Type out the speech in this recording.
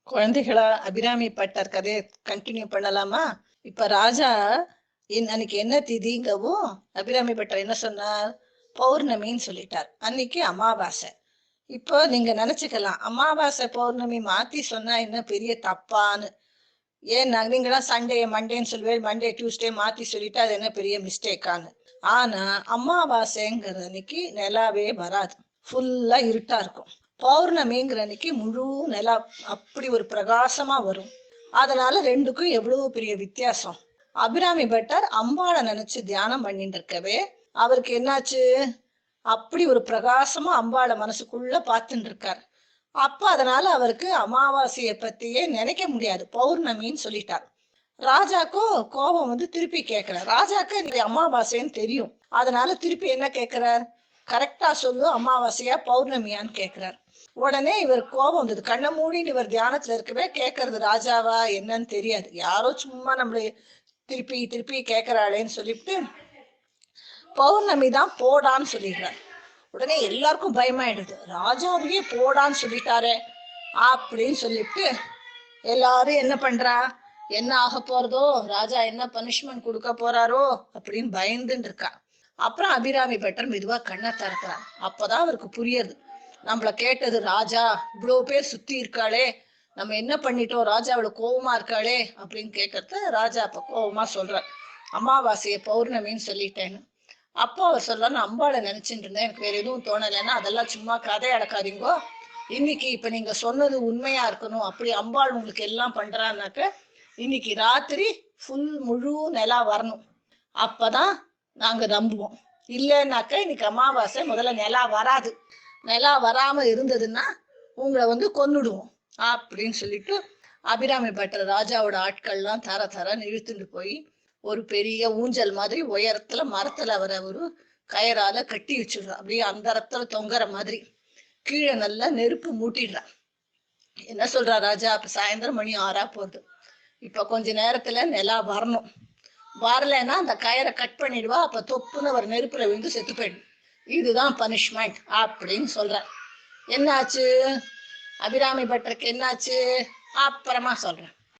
குழந்தைகளா, அபிராமி பட்டர் கதையை கண்டினியூ பண்ணலாமா? இப்ப ராஜா அன்னைக்கு என்ன திதிங்கவும் அபிராமி பட்டர் என்ன சொன்னார்? பௌர்ணமின்னு சொல்லிட்டார். அன்னைக்கு அமாவாசை. இப்போ நீங்க நினைச்சுக்கலாம், அமாவாசை பௌர்ணமி மாத்தி சொன்னா என்ன பெரிய தப்பான்னு. ஏன்னா நீங்களாம் சண்டே மண்டேன்னு சொல்லுவேன், மண்டே டியூஸ்டே மாத்தி சொல்லிட்டு அது என்ன பெரிய மிஸ்டேக்கான்னு. ஆனா அமாவாசைங்கிற அன்னைக்கு நிலாவே வராது, ஃபுல்லா இருட்டா இருக்கும். பௌர்ணமிங்கிற அன்னைக்கு முழு நிலா அப்படி ஒரு பிரகாசமா வரும். அதனால ரெண்டுக்கும் எவ்வளவு பெரிய வித்தியாசம். அபிராமி பட்டர் அம்பாளை நினைச்சு தியானம் பண்ணிட்டு இருக்கவே அவருக்கு என்னாச்சு? அப்படி ஒரு பிரகாசமா அம்பாளை மனசுக்குள்ள பார்த்துட்டு இருக்காரு. அப்ப அதனால அவருக்கு அமாவாசையை பத்தியே நினைக்க முடியாது, பௌர்ணமின்னு சொல்லிட்டார். ராஜாக்கும் கோபம் வந்து திருப்பி கேட்கிறார். ராஜாக்கு இது அமாவாசைன்னு தெரியும், அதனால திருப்பி என்ன கேட்கிறார்? கரெக்டா சொல்லு, அமாவாசையா பௌர்ணமியான்னு கேட்கிறார். உடனே இவர் கோபம் வந்தது. கண்ணை மூடிட்டு இவர் தியானத்துல இருக்கவே கேட்கறது ராஜாவா என்னன்னு தெரியாது, யாரோ சும்மா நம்மள திருப்பி திருப்பி கேட்கிறாளேன்னு சொல்லிட்டு பௌர்ணமி தான் போடான்னு சொல்லிடுறார். உடனே எல்லாருக்கும் பயமாயிடுது, ராஜாவையே போடான்னு சொல்லிட்டாரே அப்படின்னு சொல்லிட்டு எல்லாரும் என்ன பண்றா, என்ன ஆக போறதோ, ராஜா என்ன பனிஷ்மெண்ட் கொடுக்க போறாரோ அப்படின்னு பயந்துட்டு இருக்கா. அப்புறம் அபிராமி பட்டர் மெதுவா கண்ணை திறக்கிறார். அப்பதான் அவருக்கு புரியுது, நம்மள கேட்டது ராஜா, இவ்வளவு பேர் சுத்தி இருக்காளே, நம்ம என்ன பண்ணிட்டோம், ராஜா அவ்வளவு கோபமா இருக்காளே அப்படின்னு கேட்கறது. ராஜா அப்ப கோபமா சொல்றார், அமாவாசையை பௌர்ணமின்னு சொல்லிட்டேன்னு. அப்போ அவர் சொல்றாரு, நான் அம்பாளை நினைச்சுட்டு இருந்தேன், எனக்கு வேற எதுவும் தோணலைன்னா அதெல்லாம் சும்மா கதை அடக்காதீங்கோ, இன்னைக்கு இப்ப நீங்க சொன்னது உண்மையா இருக்கணும், அப்படி அம்பாள் உங்களுக்கு எல்லாம் பண்றான்னாக்க இன்னைக்கு ராத்திரி ஃபுல் முழு நிலா வரணும், அப்பதான் நாங்க நம்புவோம். இல்லைன்னாக்க இன்னைக்கு அமாவாசை, முதல்ல நிலா வராது, நிலா வராம இருந்ததுன்னா உங்களை வந்து கொன்னுடுவோம் அப்படின்னு சொல்லிட்டு அபிராமி பட்டர் ராஜாவோட ஆட்கள்லாம் தர தரன்னு இழுத்துட்டு போய் ஒரு பெரிய ஊஞ்சல் மாதிரி உயரத்துல மரத்துல அவரை ஒரு கயரால கட்டி வச்சிடுறா. அப்படியே அந்த இடத்துல தொங்குற மாதிரி கீழே நல்லா நெருப்பு மூட்டிடுறா. என்ன சொல்றா ராஜா? அப்ப சாயந்தரம் மணி 6 போகுது, இப்ப கொஞ்ச நேரத்துல நிலா வரணும், வரலைன்னா அந்த கயரை கட் பண்ணிடுவா, அப்ப தொப்புன்னு அவர் நெருப்புல விழுந்து செத்து போயிடும், இதுதான் பனிஷ்மெண்ட் அப்படின்னு சொல்ற. என்னாச்சு அபிராமி பட்டருக்கு? என்னாச்சு அப்புறமா சொல்றேன்.